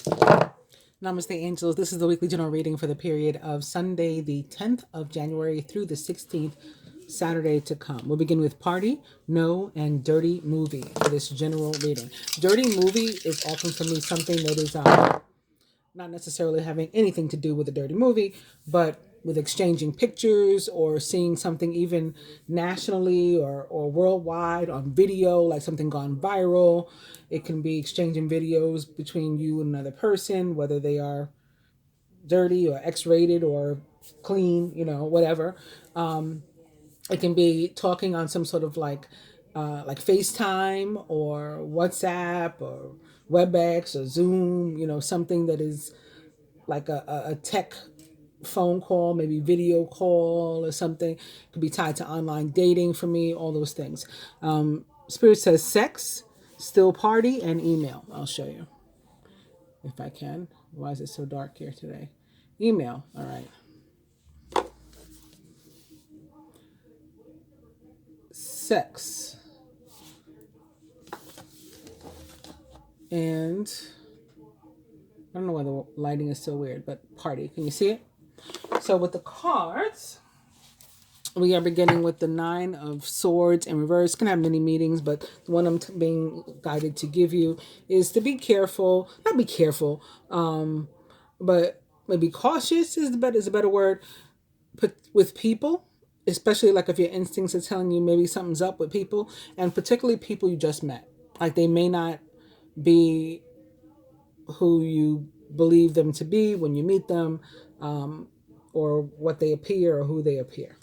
Namaste, angels. This is the weekly general reading for the period of Sunday, the 10th of January through the 16th, Saturday to come. We'll begin with Party, No, and Dirty Movie for this general reading. Dirty Movie is often for me something that is not necessarily having anything to do with a dirty movie, but with exchanging pictures or seeing something even nationally or worldwide on video, like something gone viral. It can be exchanging videos between you and another person, whether they are dirty or X-rated or clean, whatever. It can be talking on some sort of like FaceTime or WhatsApp or WebEx or Zoom, something that is like a tech phone call, maybe video call or something. It could be tied to online dating for me, all those things. Spirit says sex, still party, and email. I'll show you if I can. Why is it so dark here today? Email, all right. Sex. And I don't know why the lighting is so weird, but party. Can you see it? So with the cards, we are beginning with the 9 of Swords in reverse. Can have many meetings, but the one I'm being guided to give you is to be careful. Not be careful, but maybe cautious is a better word. But with people, especially like if your instincts are telling you maybe something's up with people, and particularly people you just met. Like they may not be who you believe them to be when you meet them, or what they appear or who they appear.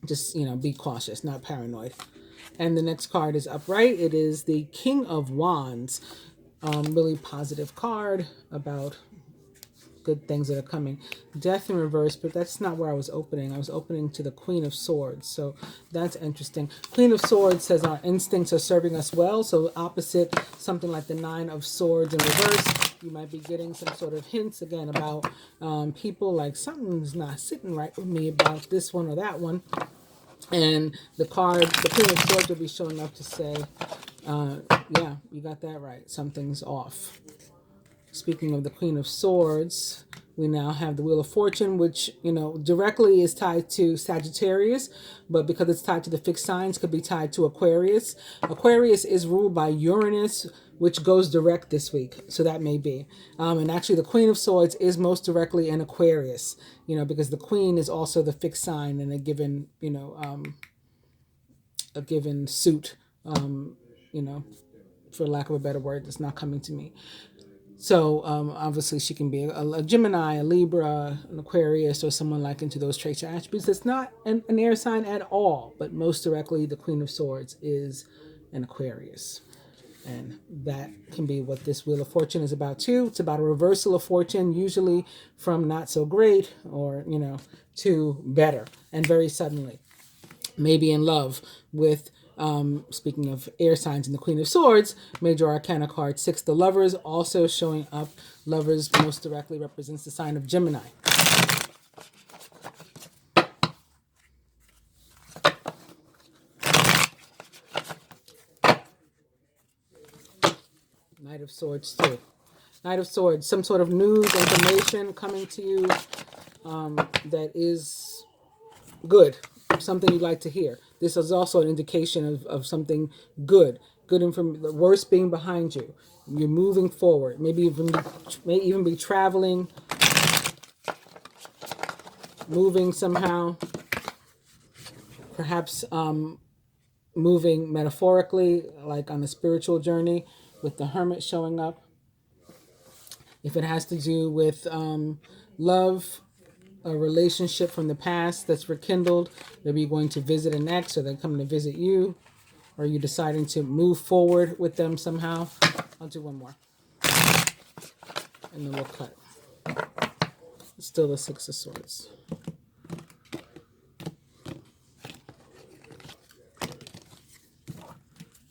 Just, be cautious, not paranoid. And the next card is upright. It is the King of Wands. Really positive card about good things that are coming. Death in reverse, but that's not where I was opening. I was opening to the Queen of Swords. So that's interesting. Queen of Swords says our instincts are serving us well. So opposite something like the 9 of Swords in reverse, you might be getting some sort of hints again about people like something's not sitting right with me about this one or that one. And the card, the Queen of Swords, will be showing up to say, yeah, you got that right. Something's off. Speaking of the Queen of Swords, we now have the Wheel of Fortune, which, directly is tied to Sagittarius, but because it's tied to the fixed signs, could be tied to Aquarius. Aquarius is ruled by Uranus, which goes direct this week, so that may be. And actually, the Queen of Swords is most directly in Aquarius, because the Queen is also the fixed sign in a given, a given suit, for lack of a better word, that's not coming to me. So obviously she can be a Gemini, a Libra, an Aquarius, or someone like into those traits or attributes. It's not an air sign at all, but most directly the Queen of Swords is an Aquarius. And that can be what this Wheel of Fortune is about too. It's about a reversal of fortune, usually from not so great or, to better, and very suddenly. Maybe in love with, speaking of air signs in the Queen of Swords, Major Arcana card 6, the Lovers, also showing up. Lovers most directly represents the sign of Gemini. Knight of Swords too. Knight of Swords, some sort of news, information coming to you that is good, something you'd like to hear. This is also an indication of something good information. The worst being behind you. You're moving forward. Maybe even be traveling, moving somehow. Perhaps moving metaphorically, like on a spiritual journey, with the Hermit showing up. If it has to do with love, a relationship from the past that's rekindled, maybe you're going to visit an ex, or they're coming to visit you, or you're deciding to move forward with them somehow. I'll do one more, and then we'll cut. It's still the 6 of Swords.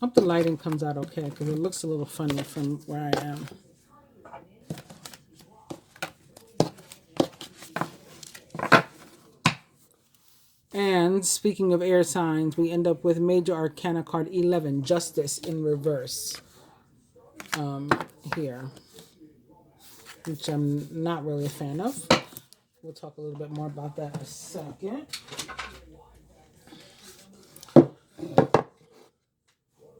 I hope the lighting comes out okay, because it looks a little funny from where I am. And speaking of air signs, we end up with Major Arcana card 11, Justice in reverse. Here. which I'm not really a fan of. We'll talk a little bit more about that in a second.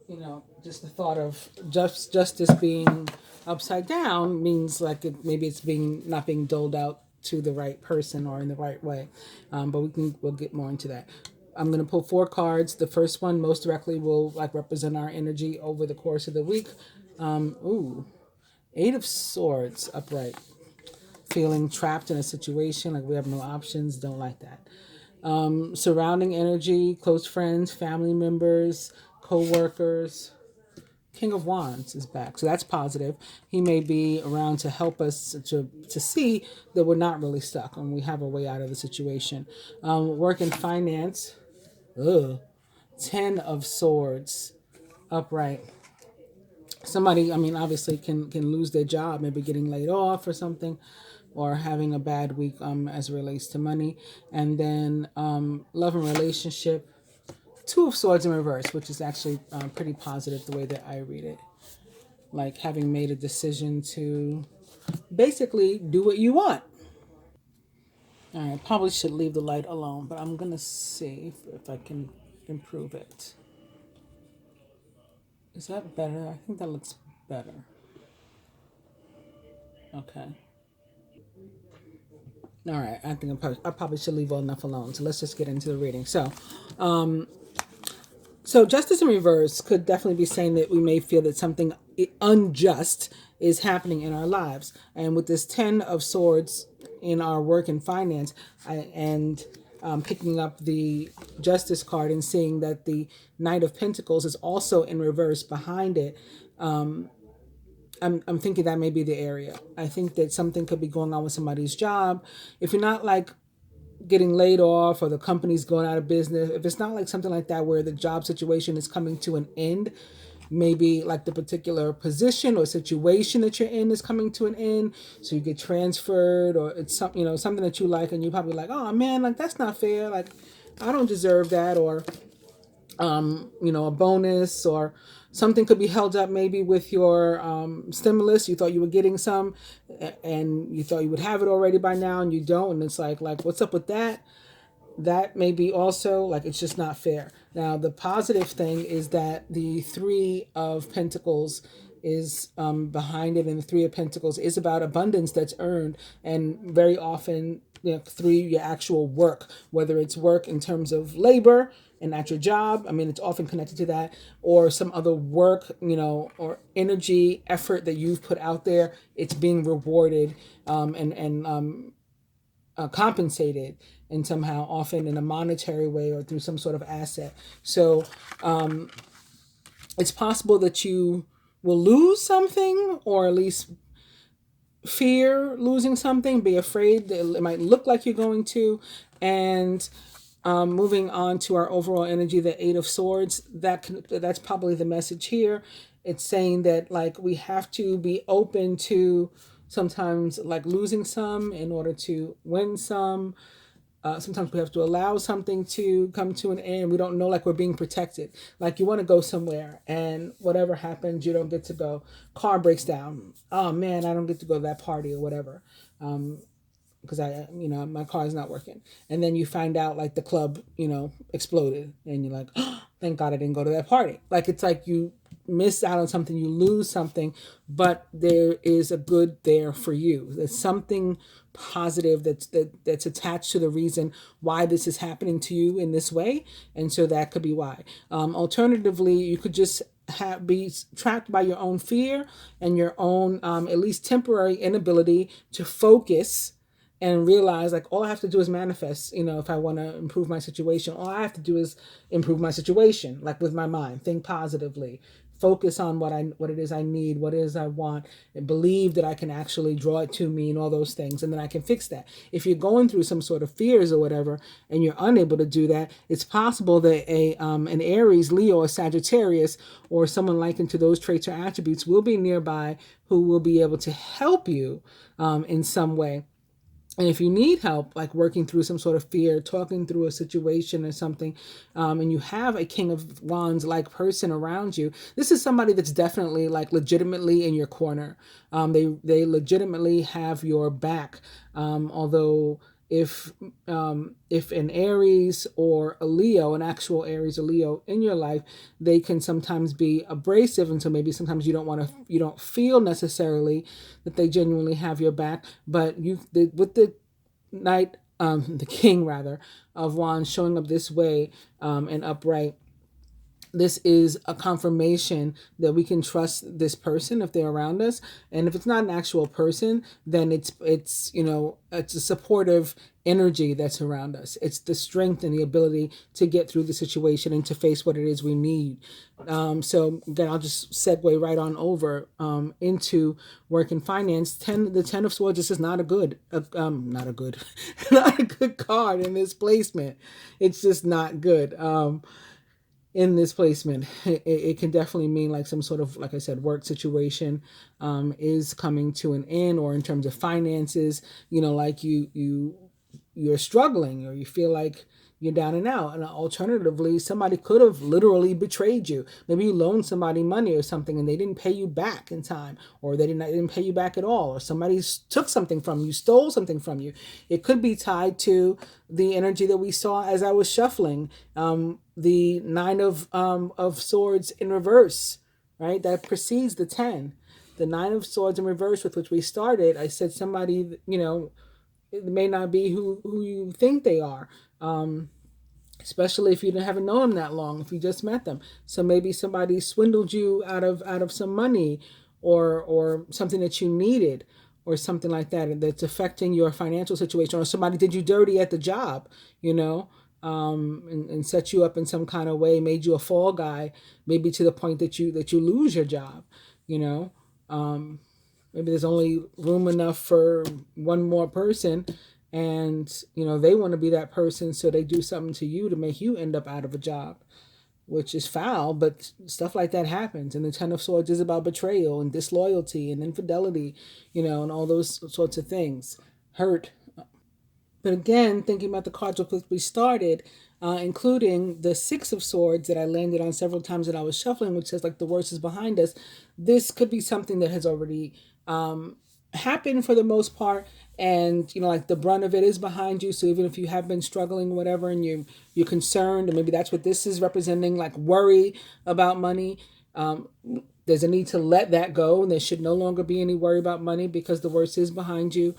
You know, just the thought of justice being upside down means like maybe it's not being doled out to the right person or in the right way. But we'll get more into that. I'm going to pull 4 cards. The first one most directly will like represent our energy over the course of the week. 8 of Swords upright. Feeling trapped in a situation, like we have no options, don't like that. Surrounding energy, close friends, family members, co-workers. King of Wands is back, so that's positive. He may be around to help us to see that we're not really stuck and we have a way out of the situation. Work and finance. 10 of Swords upright. Somebody, I mean, obviously can lose their job, maybe getting laid off or something, or having a bad week as it relates to money. And then love and relationship. 2 of Swords in reverse, which is actually pretty positive the way that I read it. Like having made a decision to basically do what you want. All right, probably should leave the light alone, but I'm going to see if I can improve it. Is that better? I think that looks better. Okay. All right, I think I probably should leave well enough alone. So let's just get into the reading. So justice in reverse could definitely be saying that we may feel that something unjust is happening in our lives. And with this 10 of Swords in our work and finance, picking up the Justice card and seeing that the Knight of Pentacles is also in reverse behind it, I'm thinking that may be the area. I think that something could be going on with somebody's job. If you're not like getting laid off or the company's going out of business, if it's not like something like that where the job situation is coming to an end, maybe like the particular position or situation that you're in is coming to an end, so you get transferred, or it's something that you like and you're probably like, oh man, like that's not fair, like I don't deserve that, or a bonus or something could be held up maybe with your stimulus. You thought you were getting some and you thought you would have it already by now and you don't, and it's like what's up with that? That may be also like it's just not fair. Now the positive thing is that the 3 of Pentacles is behind it, and the 3 of Pentacles is about abundance that's earned, and very often through your actual work, whether it's work in terms of labor and at your job, I mean it's often connected to that, or some other work, or energy, effort that you've put out there, it's being rewarded and compensated, and somehow often in a monetary way or through some sort of asset. So it's possible that you will lose something, or at least fear losing something, be afraid that it might look like you're going to. And moving on to our overall energy, the 8 of Swords, that's probably the message here. It's saying that like we have to be open to sometimes like losing some in order to win some. Sometimes we have to allow something to come to an end. We don't know, like we're being protected. Like you want to go somewhere and whatever happens, you don't get to go. Car breaks down. Oh man, I don't get to go to that party or whatever. Because my car is not working. And then you find out like the club, exploded, and you're like, oh, thank God I didn't go to that party. Like it's like you miss out on something, you lose something, but there is a good there for you. There's something positive that's attached to the reason why this is happening to you in this way, and so that could be why. Alternatively, you could just be trapped by your own fear and your own at least temporary inability to focus and realize like all I have to do is manifest. If I want to improve my situation, all I have to do is improve my situation, like with my mind, think positively, focus on what it is I need, what it is I want, and believe that I can actually draw it to me and all those things, and then I can fix that. If you're going through some sort of fears or whatever and you're unable to do that, it's possible that an Aries, Leo, or Sagittarius, or someone likened to those traits or attributes will be nearby who will be able to help you in some way. And if you need help, like working through some sort of fear, talking through a situation or something, and you have a King of Wands like person around you, this is somebody that's definitely like legitimately in your corner. They legitimately have your back. Although if an Aries or a Leo, an actual Aries or Leo in your life, they can sometimes be abrasive, and so maybe sometimes you don't feel necessarily that they genuinely have your back, but with the knight, the king rather, of wands showing up this way, and upright, this is a confirmation that we can trust this person if they're around us. And if it's not an actual person, then it's it's a supportive energy that's around us. It's the strength and the ability to get through the situation and to face what it is we need. So again, I'll just segue right on over into work and finance. The 10 of swords, this is not a good not a good not a good card in this placement. It's just not good. In this placement, it can definitely mean like some sort of, like I said, work situation is coming to an end, or in terms of finances, like you're struggling, or you feel like you're down and out. And alternatively, somebody could have literally betrayed you. Maybe you loaned somebody money or something and they didn't pay you back in time, or they didn't pay you back at all, or somebody took something from you, stole something from you. It could be tied to the energy that we saw as I was shuffling. The nine of swords in reverse, right? That precedes the 10. The nine of swords in reverse with which we started, I said somebody, it may not be who you think they are. Especially if you haven't known them that long, if you just met them. So maybe somebody swindled you out of some money, or something that you needed, or something like that that's affecting your financial situation, or somebody did you dirty at the job, and set you up in some kind of way, made you a fall guy, maybe to the point that you lose your job, maybe there's only room enough for one more person, and they want to be that person, so they do something to you to make you end up out of a job, which is foul, but stuff like that happens. And the 10 of swords is about betrayal and disloyalty and infidelity, and all those sorts of things, hurt. But again, thinking about the cards with which we started, including the Six of Swords that I landed on several times that I was shuffling, which says like the worst is behind us. This could be something that has already happened for the most part, and like the brunt of it is behind you. So even if you have been struggling, whatever, and you're concerned, and maybe that's what this is representing, like worry about money. There's a need to let that go, and there should no longer be any worry about money because the worst is behind you.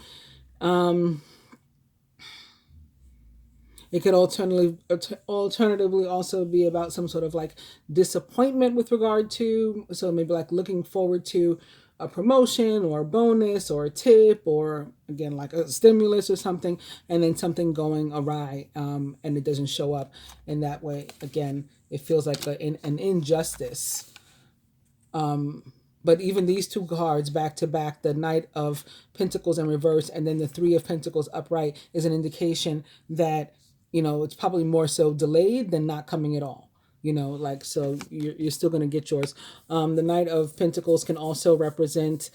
It could alternatively also be about some sort of like disappointment with regard to, so maybe like looking forward to a promotion or a bonus or a tip, or again like a stimulus or something, and then something going awry, and it doesn't show up in that way. Again, it feels like an injustice. But even these two cards back to back, the Knight of Pentacles in reverse and then the Three of Pentacles upright, is an indication that it's probably more so delayed than not coming at all. So you're still going to get yours. The Knight of Pentacles can also represent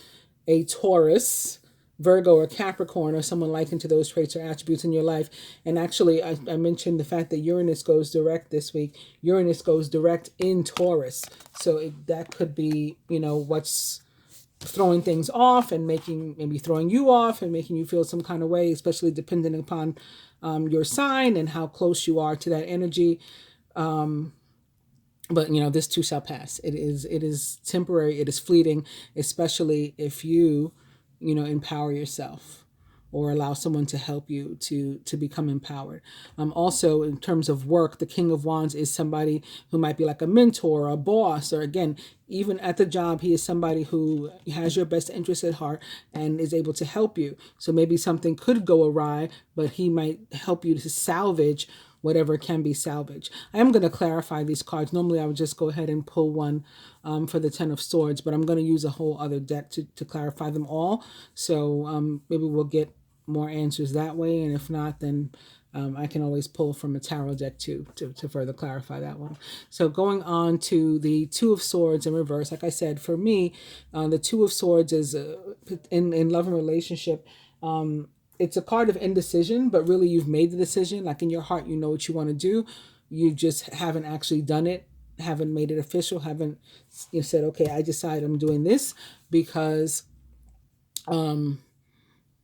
a Taurus, Virgo, or Capricorn, or someone likened to those traits or attributes in your life. And actually, I mentioned the fact that Uranus goes direct this week. Uranus goes direct in Taurus. So that could be, what's throwing things off and maybe throwing you off and making you feel some kind of way, especially depending upon your sign and how close you are to that energy. But this too shall pass. It is temporary. It is fleeting, especially if you empower yourself or allow someone to help you to become empowered. Also, in terms of work, the King of Wands is somebody who might be like a mentor, a boss, or again, even at the job, he is somebody who has your best interest at heart and is able to help you. So maybe something could go awry, but he might help you to salvage whatever can be salvaged. I am going to clarify these cards. Normally, I would just go ahead and pull one for the 10 of Swords, but I'm going to use a whole other deck to clarify them all. So maybe we'll get more answers that way, and if not, then I can always pull from a tarot deck too to further clarify that one. So going on to the Two of Swords in reverse, like I said, for me, the Two of Swords is in love and relationship. it's a card of indecision, but really you've made the decision. Like in your heart, you know what you want to do. You just haven't actually done it, haven't made it official, haven't you said, okay, I decide I'm doing this because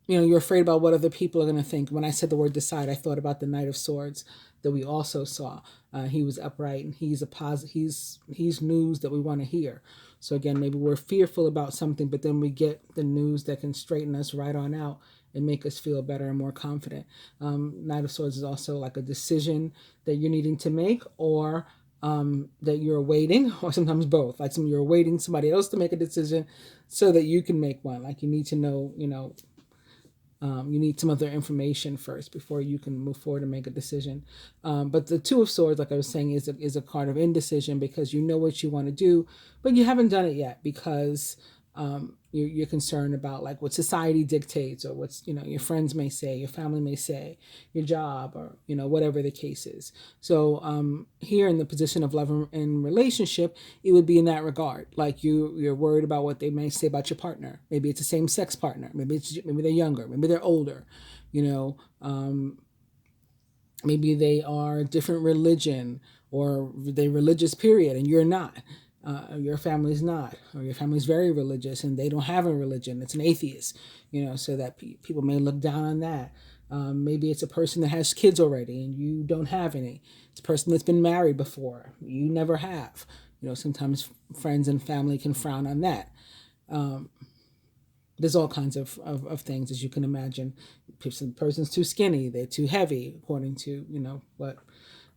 you're afraid about what other people are going to think. When I said the word decide, I thought about the Knight of Swords that we also saw. He was upright, and he's a positive. He's news that we want to hear. So again, maybe we're fearful about something, but then we get the news that can straighten us right on out and make us feel better and more confident. Knight of Swords is also like a decision that you're needing to make, or that you're awaiting, or sometimes both. Like you're awaiting somebody else to make a decision so that you can make one. Like you need to know, you need some other information first before you can move forward and make a decision. But the Two of Swords, like I was saying, is a card of indecision because you know what you want to do, but you haven't done it yet because you're concerned about like what society dictates, or what's your friends may say, your family may say, your job, or whatever the case is. So here in the position of love and relationship, it would be in that regard. Like you're worried about what they may say about your partner. Maybe it's a same-sex partner. Maybe they're younger. Maybe they're older. Maybe they are different religion, or they religious period, and you're not. Your family's not, or your family's very religious and they don't have a religion. It's an atheist, so that people may look down on that. Maybe it's a person that has kids already and you don't have any. It's a person that's been married before. You never have. Sometimes friends and family can frown on that. There's all kinds of things, as you can imagine. The person's too skinny, they're too heavy, according to, what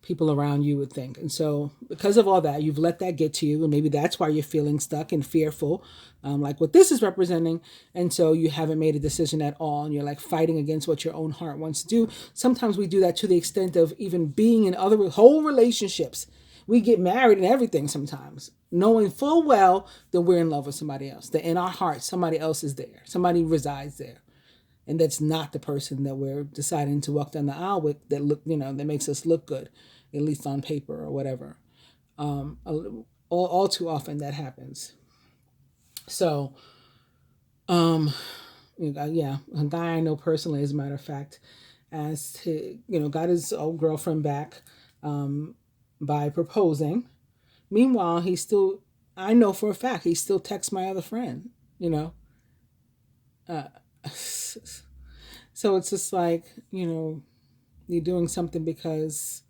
people around you would think. And so because of all that, you've let that get to you, and maybe that's why you're feeling stuck and fearful, like what this is representing. And so you haven't made a decision at all, and you're like fighting against what your own heart wants to do. Sometimes we do that to the extent of even being in other whole relationships. We get married and everything sometimes, knowing full well that we're in love with somebody else, that in our hearts somebody else is there, somebody resides there. And that's not the person that we're deciding to walk down the aisle with, that that makes us look good, at least on paper or whatever. All too often that happens. So, a guy I know personally, as a matter of fact, as to got his old girlfriend back by proposing. Meanwhile, I know for a fact he still texts my other friend. So it's just like, you're doing something because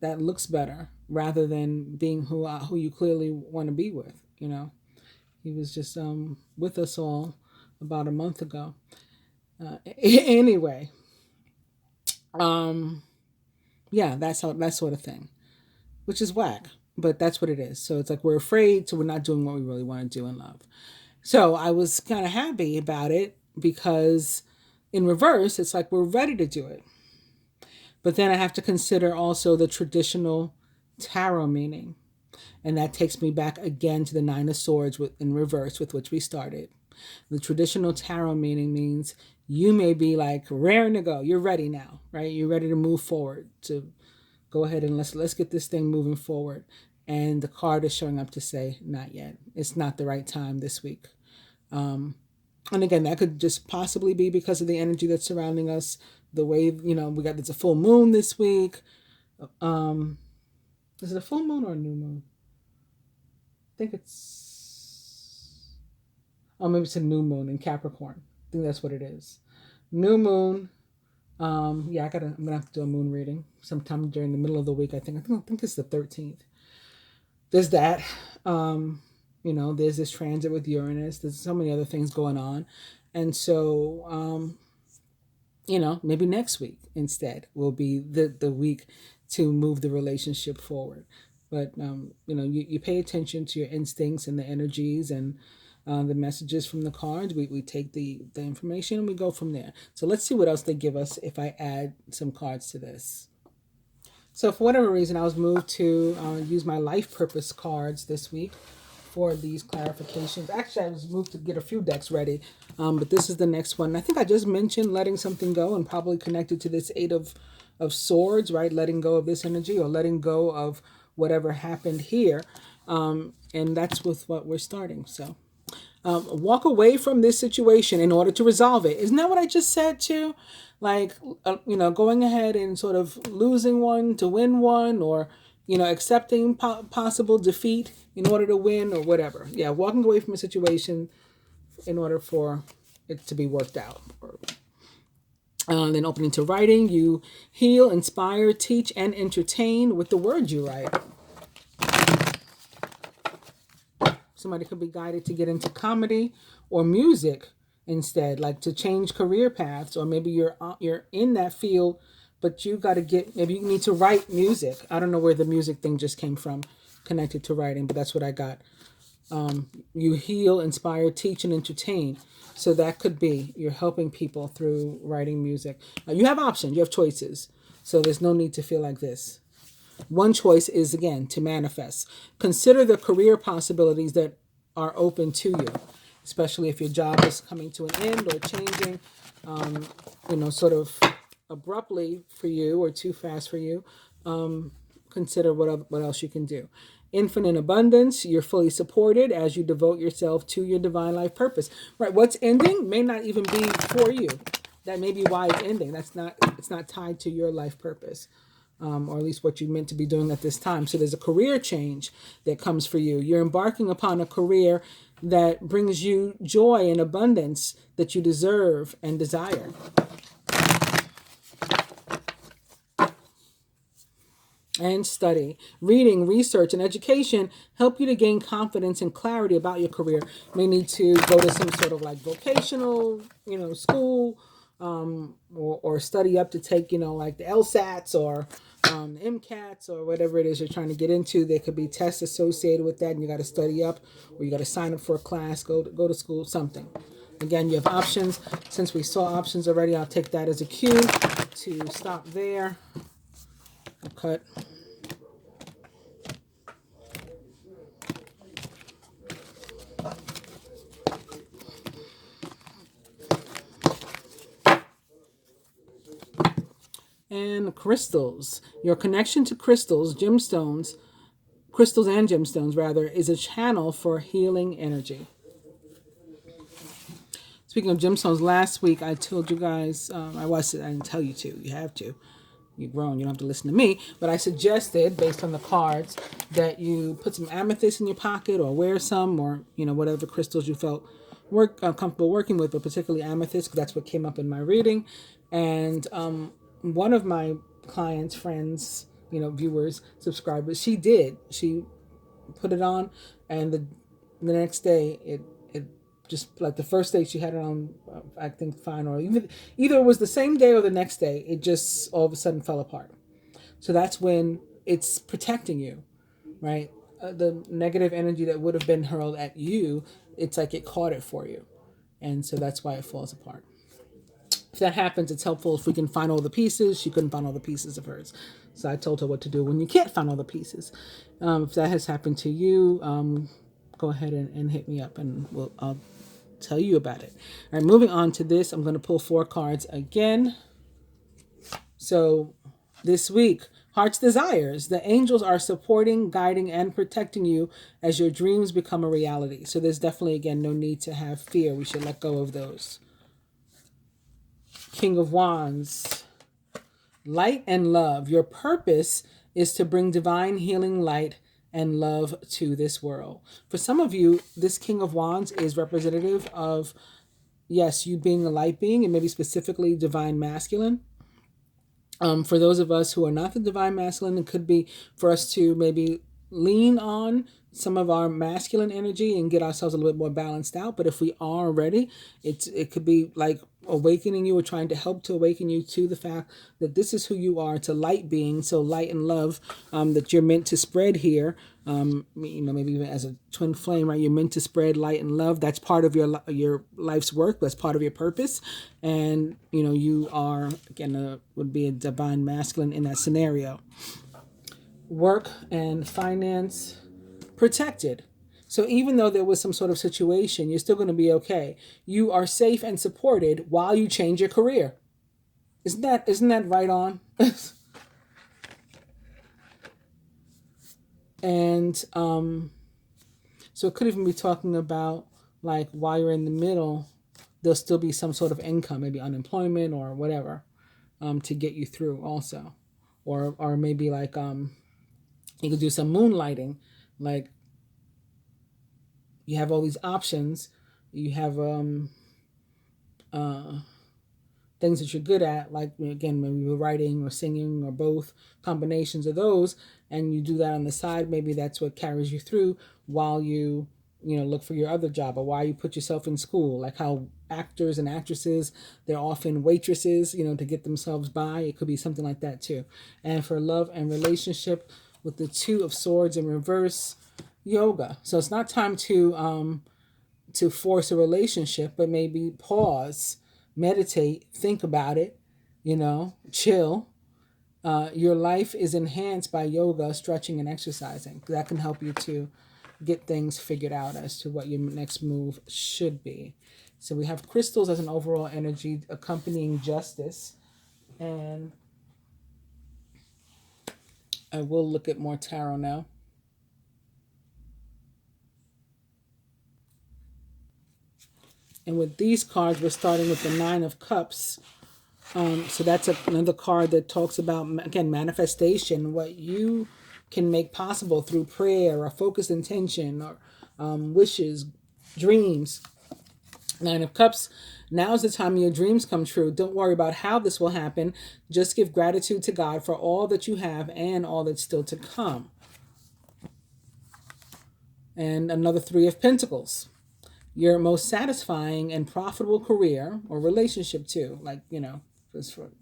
that looks better rather than being who you clearly want to be with. He was just with us all about a month ago. Anyway, that sort of thing, which is whack, but that's what it is. So it's like we're afraid, so we're not doing what we really want to do in love. So I was kind of happy about it because in reverse, it's like we're ready to do it. But then I have to consider also the traditional tarot meaning. And that takes me back again to the Nine of Swords in reverse, with which we started. The traditional tarot meaning means you may be like raring to go. You're ready now, right? You're ready to move forward, to go ahead and let's get this thing moving forward. And the card is showing up to say, not yet. It's not the right time this week. And again, that could just possibly be because of the energy that's surrounding us. The way, it's a full moon this week. Is it a full moon or a new moon? I think maybe it's a new moon in Capricorn. I think that's what it is. New moon. I'm gonna have to do a moon reading sometime during the middle of the week. I think it's the 13th. There's that. There's this transit with Uranus. There's so many other things going on. And so, maybe next week instead will be the week to move the relationship forward. But, you pay attention to your instincts and the energies and the messages from the cards. We take the information and we go from there. So let's see what else they give us if I add some cards to this. So for whatever reason, I was moved to use my life purpose cards this week for these clarifications. Actually, I was moved to get a few decks ready, but this is the next one. I think I just mentioned letting something go, and probably connected to this Eight of Swords, right? Letting go of this energy, or letting go of whatever happened here. And that's with what we're starting. So Walk away from this situation in order to resolve it. Isn't that what I just said too? Like, going ahead and sort of losing one to win one, or, accepting possible defeat in order to win, or whatever. Yeah, walking away from a situation in order for it to be worked out. Then opening to writing, you heal, inspire, teach, and entertain with the words you write. Somebody could be guided to get into comedy or music instead, like to change career paths, or maybe you're in that field, but you got to maybe you need to write music. I don't know where the music thing just came from, connected to writing, but that's what I got. You heal, inspire, teach, and entertain. So that could be you're helping people through writing music. You have options, you have choices. So there's no need to feel like this. One choice is, again, to manifest. Consider the career possibilities that are open to you, especially if your job is coming to an end or changing, sort of abruptly for you or too fast for you. Consider what else you can do. Infinite abundance, you're fully supported as you devote yourself to your divine life purpose. Right, what's ending may not even be for you. That may be why it's ending. It's not tied to your life purpose. Or at least what you meant to be doing at this time. So there's a career change that comes for you. You're embarking upon a career that brings you joy and abundance that you deserve and desire. And study. Reading, research, and education help you to gain confidence and clarity about your career. You may need to go to some sort of like vocational, school, or study up to take, like the LSATs or MCATs or whatever it is you're trying to get into. There could be tests associated with that, and you got to study up, or you got to sign up for a class, go to school, something. Again, you have options. Since we saw options already, I'll take that as a cue to stop there. I'll cut. And crystals. Your connection to crystals and gemstones rather, is a channel for healing energy. Speaking of gemstones, last week I told you guys, I didn't tell you to, you have to. You're grown, you don't have to listen to me, but I suggested, based on the cards, that you put some amethyst in your pocket or wear some, or, whatever crystals you felt comfortable working with, but particularly amethyst, because that's what came up in my reading. And one of my clients, friends, viewers, subscribers, she put it on, and the next day it just, like the first day she had it on, I think fine, or either it was the same day or the next day, it just all of a sudden fell apart. So that's when it's protecting you, right? The negative energy that would have been hurled at you, it's like it caught it for you, and so that's why it falls apart. If that happens, it's helpful if we can find all the pieces. She couldn't find all the pieces of hers, so I told her what to do when you can't find all the pieces. If that has happened to you, go ahead and hit me up, and I'll tell you about it. All right, moving on to this, I'm going to pull 4 cards again. So this week, Heart's Desires. The angels are supporting, guiding, and protecting you as your dreams become a reality. So there's definitely, again, no need to have fear. We should let go of those. King of Wands. Light and love. Your purpose is to bring divine healing light and love to this world. For some of you, this King of Wands is representative of, yes, you being a light being, and maybe specifically divine masculine. For those of us who are not the divine masculine, it could be for us to maybe lean on some of our masculine energy and get ourselves a little bit more balanced out. But if we are already, it could be like awakening you, or trying to help to awaken you to the fact that this is who you are. It's a light being, so light and love that you're meant to spread here. Maybe even as a twin flame, right? You're meant to spread light and love. That's part of your life's work. That's part of your purpose. And you are, again, would be a divine masculine in that scenario. Work and finance, protected. So even though there was some sort of situation, you're still going to be okay. You are safe and supported while you change your career. Isn't that right on? And so it could even be talking about like while you're in the middle, there'll still be some sort of income, maybe unemployment or whatever, to get you through also. Or maybe like you could do some moonlighting, like you have all these options. You have uh, things that you're good at, like again, maybe you're writing or singing or both combinations of those, and you do that on the side. Maybe that's what carries you through while you look for your other job, or while you put yourself in school, like how actors and actresses, they're often waitresses, to get themselves by. It could be something like that too. And for love and relationship, with the Two of Swords in reverse, yoga. So it's not time to force a relationship, but maybe pause, meditate, think about it, chill. Your life is enhanced by yoga, stretching, and exercising. That can help you to get things figured out as to what your next move should be. So we have crystals as an overall energy accompanying justice. And I will look at more tarot now. And with these cards, we're starting with the Nine of Cups. So that's another card that talks about, again, manifestation, what you can make possible through prayer or focused intention or wishes, dreams. Nine of Cups, now's the time your dreams come true. Don't worry about how this will happen. Just give gratitude to God for all that you have and all that's still to come. And another Three of Pentacles. Your most satisfying and profitable career or relationship too, like, at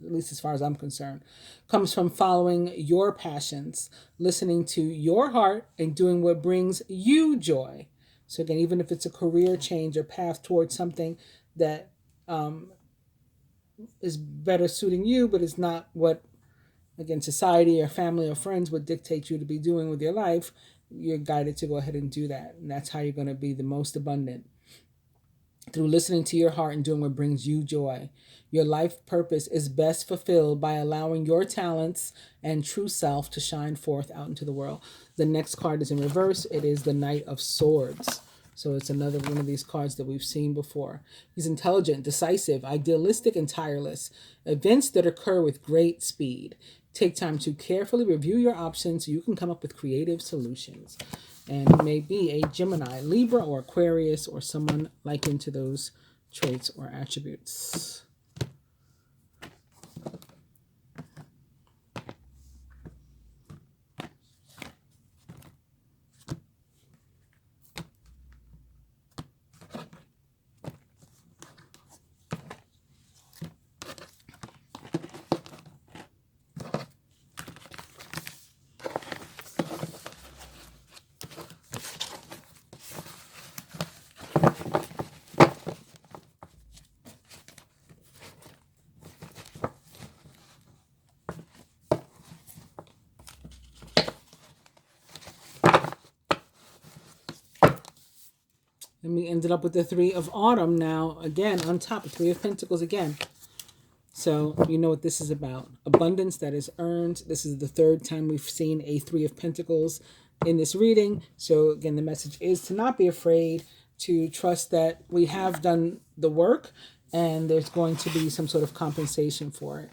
least as far as I'm concerned, comes from following your passions, listening to your heart, and doing what brings you joy. So again, even if it's a career change or path towards something that is better suiting you, but is not what, again, society or family or friends would dictate you to be doing with your life, you're guided to go ahead and do that. And that's how you're going to be the most abundant. Through listening to your heart and doing what brings you joy. Your life purpose is best fulfilled by allowing your talents and true self to shine forth out into the world. The next card is in reverse. It is the Knight of Swords. So it's another one of these cards that we've seen before. He's intelligent, decisive, idealistic, and tireless. Events that occur with great speed. Take time to carefully review your options so you can come up with creative solutions. And he may be a Gemini, Libra, or Aquarius, or someone likened to those traits or attributes. And we ended up with the Three of Autumn now, again, on top of Three of Pentacles again. So you know what this is about. Abundance that is earned. This is the third time we've seen a Three of Pentacles in this reading. So again, the message is to not be afraid, to trust that we have done the work and there's going to be some sort of compensation for it.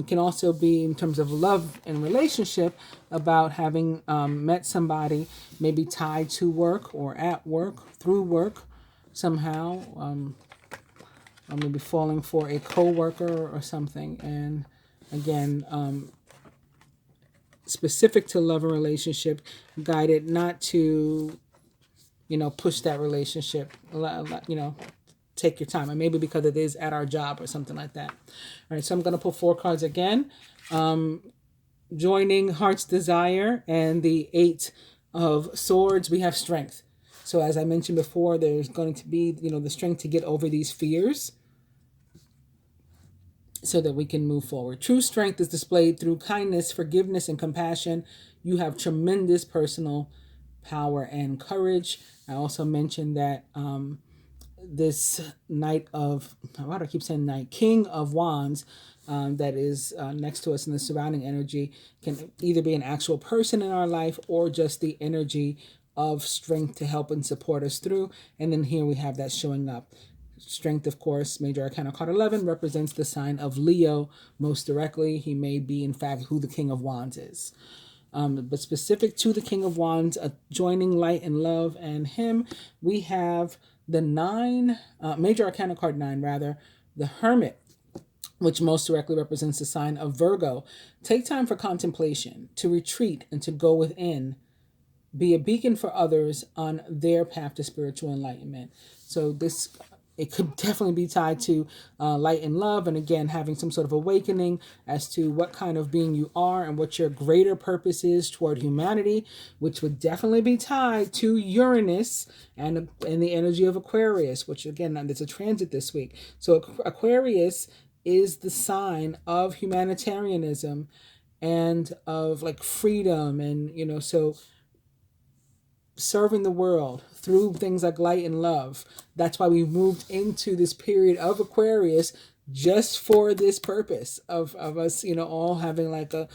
Can also be, in terms of love and relationship, about having met somebody maybe tied to work or at work, through work somehow, or maybe falling for a co-worker or something. And again, specific to love and relationship, guided not to, push that relationship, take your time, and maybe because it is at our job or something like that. All right, so I'm going to pull 4 cards again. Joining Heart's Desire and the Eight of Swords, we have strength. So as I mentioned before, there's going to be, the strength to get over these fears so that we can move forward. True strength is displayed through kindness, forgiveness, and compassion. You have tremendous personal power and courage. I also mentioned that this Knight of, why do I keep saying Knight? King of Wands, that is next to us in the surrounding energy, can either be an actual person in our life or just the energy of strength to help and support us through. And then here we have that showing up. Strength, of course, Major Arcana card 11 represents the sign of Leo most directly. He may be, in fact, who the King of Wands is. But specific to the King of Wands, joining light and love and him, we have the Major Arcana card 9, rather, the Hermit, which most directly represents the sign of Virgo. Take time for contemplation, to retreat and to go within. Be a beacon for others on their path to spiritual enlightenment. So it could definitely be tied to light and love, and again, having some sort of awakening as to what kind of being you are and what your greater purpose is toward humanity, which would definitely be tied to Uranus and the energy of Aquarius, which again, there's a transit this week. So Aquarius is the sign of humanitarianism and of like freedom, and so serving the world through things like light and love. That's why we moved into this period of Aquarius, just for this purpose of us, all having like a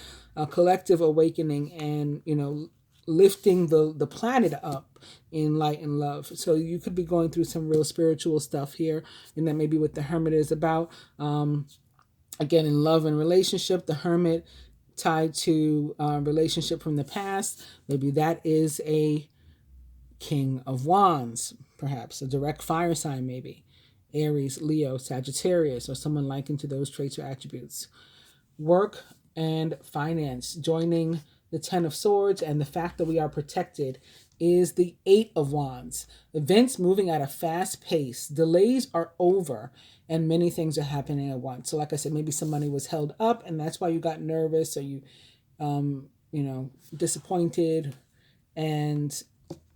collective awakening and, lifting the planet up in light and love. So you could be going through some real spiritual stuff here, and that maybe what the Hermit is about. Again, in love and relationship, the Hermit tied to relationship from the past. Maybe that is a King of Wands, perhaps a direct fire sign, maybe Aries, Leo, Sagittarius, or someone likened to those traits or attributes. Work and finance, joining the 10 of Swords, and the fact that we are protected is the 8 of Wands. Events moving at a fast pace, delays are over, and many things are happening at once. So like I said, maybe some money was held up and that's why you got nervous, or you disappointed, and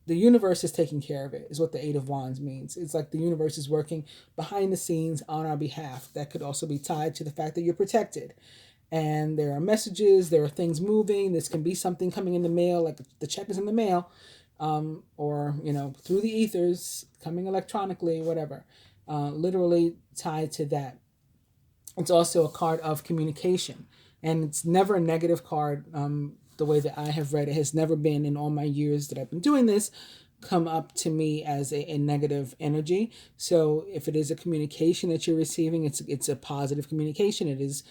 the universe is taking care of it, is what the 8 of Wands means. It's like the universe is working behind the scenes on our behalf. That could also be tied to the fact that you're protected. And there are messages, there are things moving. This can be something coming in the mail, like the check is in the mail, or, through the ethers, coming electronically, whatever. Literally tied to that. It's also a card of communication. And it's never a negative card. The way that I have read it has never been, in all my years that I've been doing this, come up to me as a negative energy. So if it is a communication that you're receiving, it's a positive communication. It is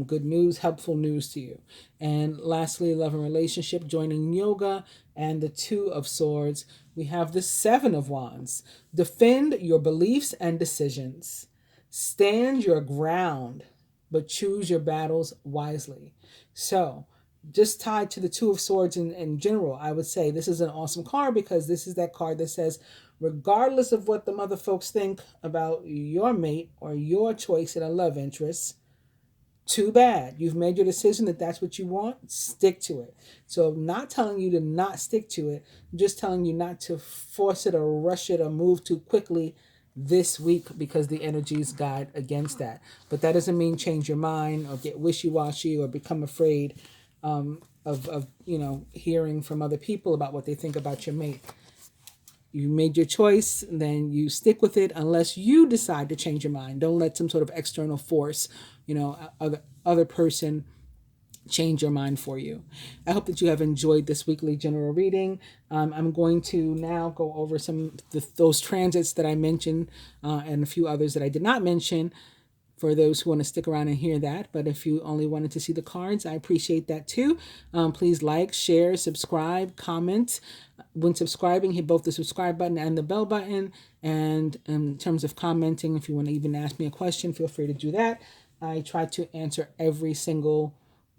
good news, helpful news to you. And lastly, love and relationship, joining yoga and the 2 of Swords. We have the 7 of Wands. Defend your beliefs and decisions. Stand your ground, but choose your battles wisely. So just tied to the 2 of Swords in general, I would say this is an awesome card, because this is that card that says, regardless of what the mother folks think about your mate or your choice in a love interest, too bad. You've made your decision that that's what you want. Stick to it. So I'm not telling you to not stick to it. I'm just telling you not to force it or rush it or move too quickly this week, because the energies guide against that. But that doesn't mean change your mind or get wishy-washy or become afraid of hearing from other people about what they think about your mate. You made your choice, then you stick with it unless you decide to change your mind. Don't let some sort of external force, other person change your mind for you. I hope that you have enjoyed this weekly general reading. I'm going to now go over those transits that I mentioned and a few others that I did not mention, for those who want to stick around and hear that. But if you only wanted to see the cards, I appreciate that too. Please like, share, subscribe, comment. When subscribing, hit both the subscribe button and the bell button. And in terms of commenting, if you want to even ask me a question, feel free to do that. I try to answer every single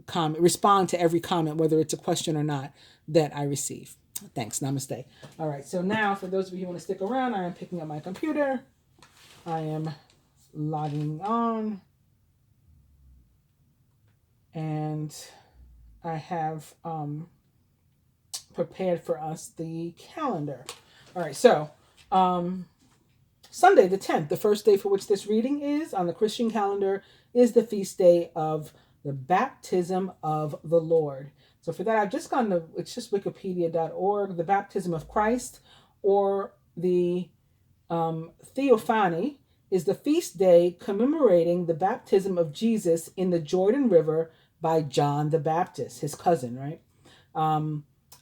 comment, respond to every comment, whether it's a question or not, that I receive. Thanks. Namaste. All right. So now, for those of you who want to stick around, I am picking up my computer. I am logging on, and I have prepared for us the calendar. All right, so Sunday the 10th, the first day for which this reading is on the Christian calendar, is the feast day of the baptism of the Lord. So for that, I've just gone to, it's just wikipedia.org, the baptism of Christ, or the Theophany, is the feast day commemorating the baptism of Jesus in the Jordan River by John the Baptist, his cousin, right?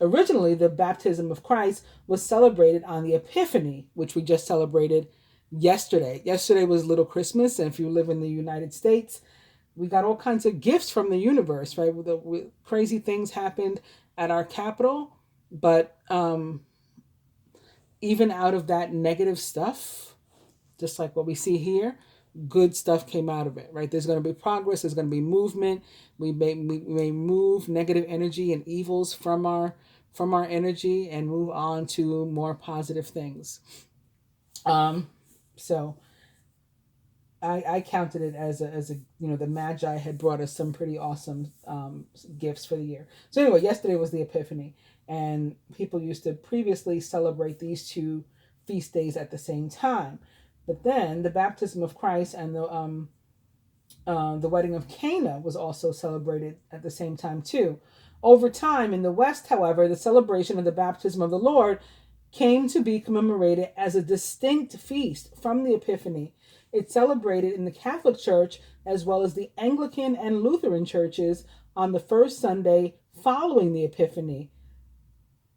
Originally, the baptism of Christ was celebrated on the Epiphany, which we just celebrated yesterday. Yesterday was Little Christmas, and if you live in the United States, we got all kinds of gifts from the universe, right? Crazy things happened at our capital, but even out of that negative stuff, just like what we see here, good stuff came out of it, right? There's going to be progress. There's going to be movement. We may move negative energy and evils from our energy and move on to more positive things. So I counted it as a the Magi had brought us some pretty awesome gifts for the year. So anyway, yesterday was the Epiphany, and people used to previously celebrate these two feast days at the same time. But then the baptism of Christ and the wedding of Cana was also celebrated at the same time too. Over time in the West, however, the celebration of the baptism of the Lord came to be commemorated as a distinct feast from the Epiphany. It's celebrated in the Catholic Church as well as the Anglican and Lutheran churches on the first Sunday following the Epiphany.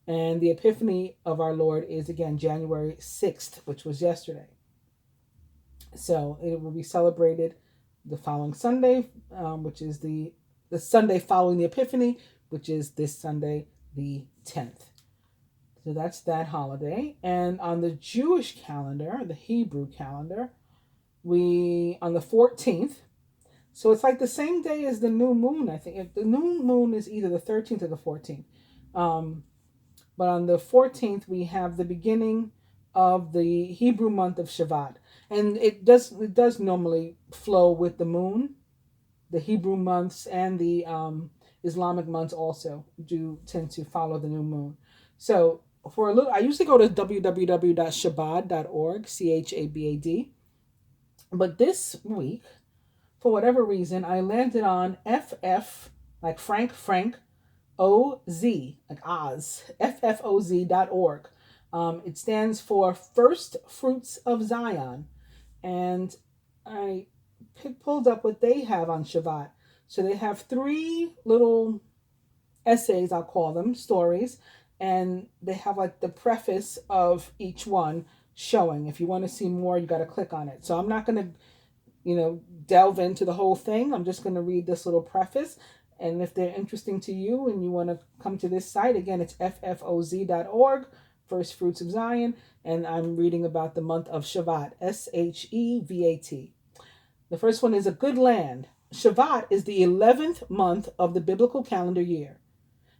And the Epiphany of our Lord is again January 6th, which was yesterday. So it will be celebrated the following Sunday, which is the Sunday following the Epiphany, which is this Sunday, the 10th. So that's that holiday. And on the Jewish calendar, the Hebrew calendar, on the 14th, so it's like the same day as the new moon, I think. If the new moon is either the 13th or the 14th. But on the 14th, we have the beginning of the Hebrew month of Shabbat. And it does normally flow with the moon. The Hebrew months and the Islamic months also do tend to follow the new moon. So I usually go to www.chabad.org, CHABAD. But this week, for whatever reason, I landed on FF, like Frank, OZ, like Oz, FFOZ.org. It stands for First Fruits of Zion. And I pulled up what they have on Shabbat. So they have 3 little essays, I'll call them, stories. And they have like the preface of each one showing. If you want to see more, you got to click on it. So I'm not going to, delve into the whole thing. I'm just going to read this little preface. And if they're interesting to you and you want to come to this site, again, it's FFOZ.org, First Fruits of Zion. And I'm reading about the month of Shabbat, SHEVAT. The first one is a good land. Shabbat is the 11th month of the biblical calendar year.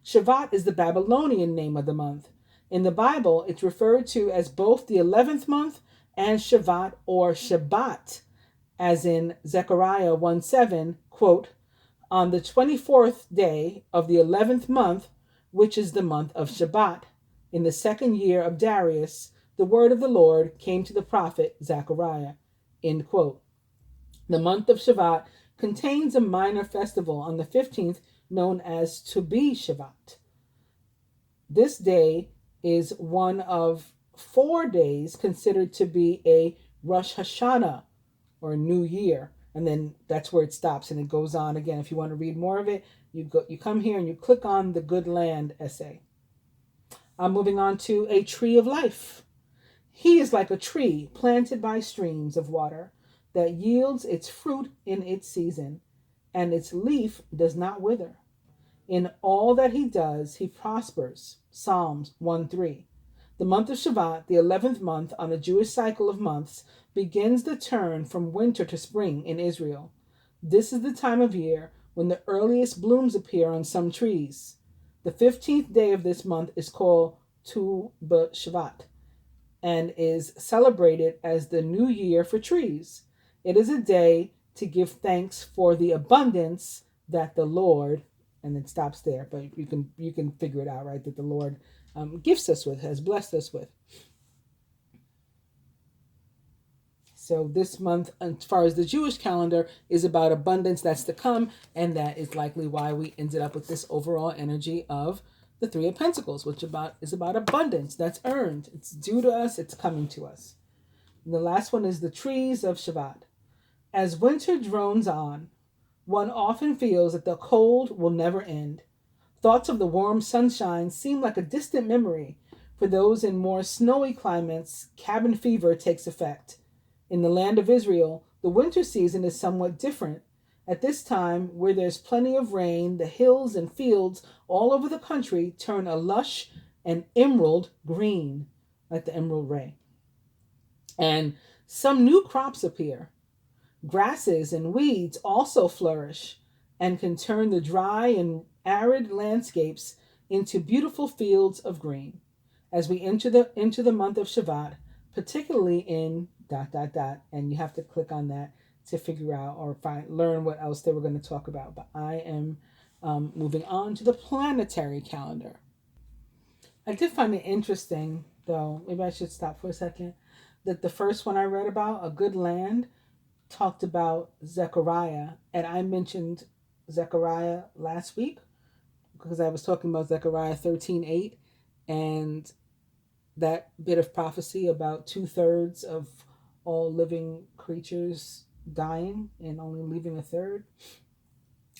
Shabbat is the Babylonian name of the month. In the Bible, it's referred to as both the 11th month and Shabbat or Shabbat, as in Zechariah 1:7, quote, on the 24th day of the 11th month, which is the month of Shabbat, in the 2nd year of Darius, the word of the Lord came to the prophet Zechariah, end quote. The month of Shabbat contains a minor festival on the 15th known as To Be Shabbat. This day is one of 4 days considered to be a Rosh Hashanah, or New Year, and then that's where it stops, and it goes on again. If you want to read more of it, you come here and you click on the Good Land essay. I'm moving on to a tree of life. He is like a tree planted by streams of water that yields its fruit in its season, and its leaf does not wither. In all that he does, he prospers. Psalms 1:3. The month of Shabbat, the 11th month on the Jewish cycle of months, begins the turn from winter to spring in Israel. This is the time of year when the earliest blooms appear on some trees. The 15th day of this month is called Tu B'Shvat and is celebrated as the new year for trees. It is a day to give thanks for the abundance that the Lord, and it stops there, but you can figure it out, right? That the Lord gifts us with, has blessed us with. So this month, as far as the Jewish calendar, is about abundance that's to come, and that is likely why we ended up with this overall energy of the Three of Pentacles, which is about abundance that's earned. It's due to us, it's coming to us. And the last one is the trees of Shabbat. As winter drones on, one often feels that the cold will never end. Thoughts of the warm sunshine seem like a distant memory. For those in more snowy climates, cabin fever takes effect. In the land of Israel, the winter season is somewhat different. At this time, where there's plenty of rain, the hills and fields all over the country turn a lush and emerald green, like the emerald ray. And some new crops appear. Grasses and weeds also flourish and can turn the dry and arid landscapes into beautiful fields of green. As we enter the month of Shabbat, particularly in ... and you have to click on that to figure out or learn what else they were going to talk about. But I am moving on to the planetary calendar. I did find it interesting, though, maybe I should stop for a second, that the first one I read about, A Good Land, talked about Zechariah, and I mentioned Zechariah last week because I was talking about Zechariah 13:8, and that bit of prophecy about 2/3 of all living creatures dying and only leaving a third.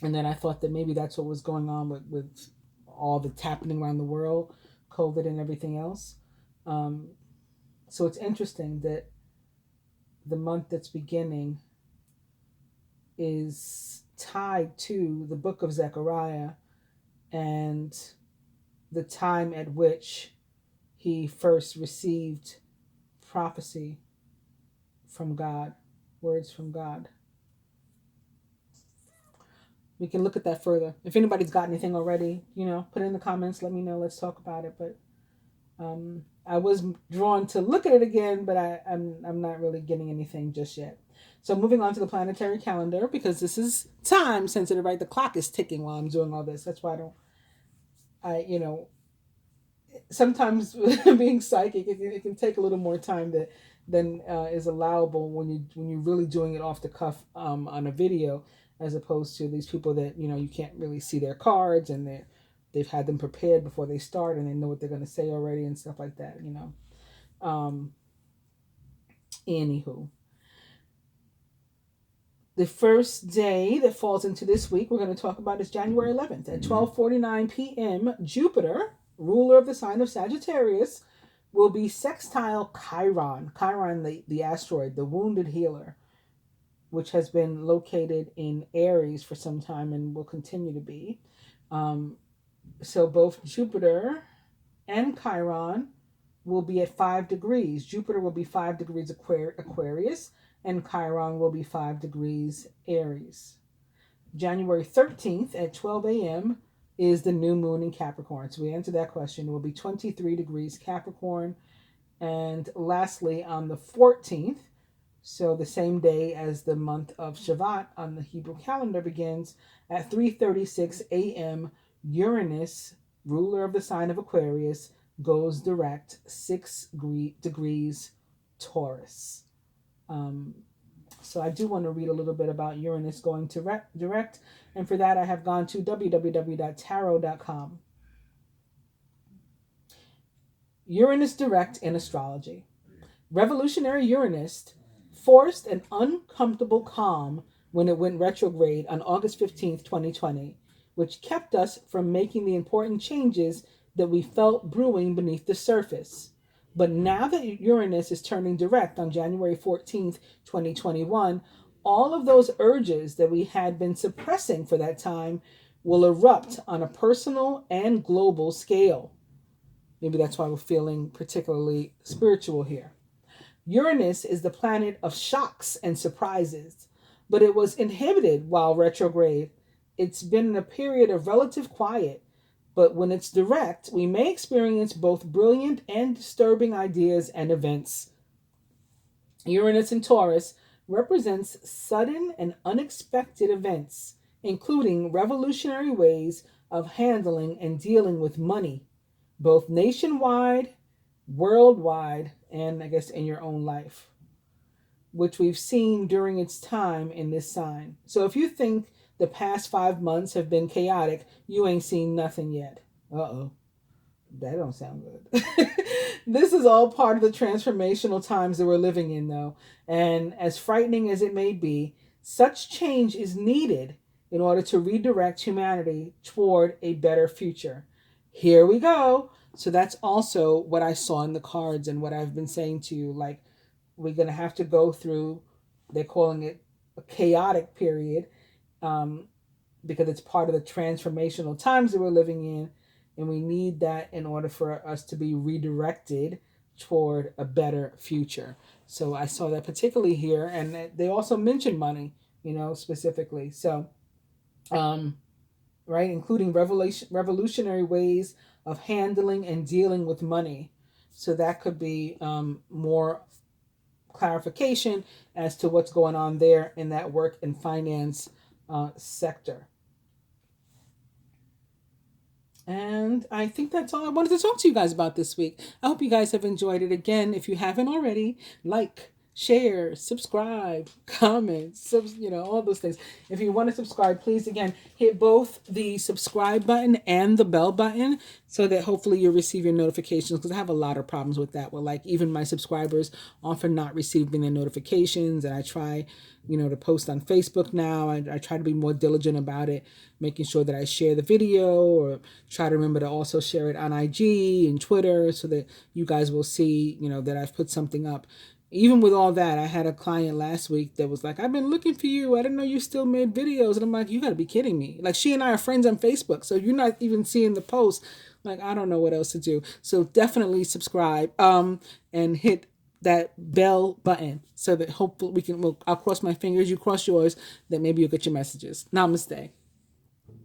And then I thought that maybe that's what was going on with all that's happening around the world, COVID and everything else. So it's interesting that the month that's beginning is tied to the book of Zechariah and the time at which he first received prophecy from God, words from God. We can look at that further. If anybody's got anything already, put it in the comments, let me know, let's talk about it. But I was drawn to look at it again, but I'm not really getting anything just yet. So moving on to the planetary calendar, because this is time sensitive, right? The clock is ticking while I'm doing all this. That's why sometimes being psychic, it can take a little more time than is allowable when you're really doing it off the cuff on a video, as opposed to these people that, you can't really see their cards and they've had them prepared before they start and they know what they're going to say already and stuff like that, Anywho. The first day that falls into this week we're going to talk about is January 11th at 12:49 p.m. Jupiter, ruler of the sign of Sagittarius, will be sextile Chiron. Chiron, the asteroid, the wounded healer, which has been located in Aries for some time and will continue to be. So both Jupiter and Chiron will be at 5 degrees. Jupiter will be 5 degrees Aquarius, and Chiron will be 5 degrees Aries. January 13th at 12 a.m. is the new moon in Capricorn. So we answered that question. It will be 23 degrees Capricorn. And lastly, on the 14th, so the same day as the month of Shabbat on the Hebrew calendar begins, at 3:36 a.m., Uranus, ruler of the sign of Aquarius, goes direct 6 degrees Taurus. So I do want to read a little bit about Uranus going direct, and for that I have gone to www.tarot.com. Uranus direct in astrology. Revolutionary Uranus forced an uncomfortable calm when it went retrograde on August 15th, 2020, which kept us from making the important changes that we felt brewing beneath the surface. But now that Uranus is turning direct on January 14th, 2021, all of those urges that we had been suppressing for that time will erupt on a personal and global scale. Maybe that's why we're feeling particularly spiritual here. Uranus is the planet of shocks and surprises, but it was inhibited while retrograde. It's been in a period of relative quiet, but when it's direct, we may experience both brilliant and disturbing ideas and events. Uranus in Taurus represents sudden and unexpected events, including revolutionary ways of handling and dealing with money, both nationwide, worldwide, and I guess in your own life, which we've seen during its time in this sign. So if you think the past 5 months have been chaotic, you ain't seen nothing yet. Uh-oh. That don't sound good. This is all part of the transformational times that we're living in, though. And as frightening as it may be, such change is needed in order to redirect humanity toward a better future. Here we go. So that's also what I saw in the cards and what I've been saying to you. Like, we're going to have to go through, they're calling it a chaotic period, because it's part of the transformational times that we're living in. And we need that in order for us to be redirected toward a better future. So I saw that particularly here. And they also mentioned money, specifically. So, right, including revolutionary ways of handling and dealing with money. So that could be more clarification as to what's going on there in that work and finance sector. And I think that's all I wanted to talk to you guys about this week. I hope you guys have enjoyed it. Again, if you haven't already, like, share, subscribe, comment, all those things. If you want to subscribe, please, again, hit both the subscribe button and the bell button so that hopefully you'll receive your notifications, because I have a lot of problems with that. Well, like, even my subscribers often not receiving their notifications, and I try, to post on Facebook now. I try to be more diligent about it, making sure that I share the video, or try to remember to also share it on IG and Twitter so that you guys will see, that I've put something up. Even with all that, I had a client last week that was like, I've been looking for you. I didn't know you still made videos. And I'm like, you got to be kidding me. Like, she and I are friends on Facebook, so you're not even seeing the post. Like, I don't know what else to do. So definitely subscribe and hit that bell button so that hopefully I'll cross my fingers, you cross yours, that maybe you'll get your messages. Namaste.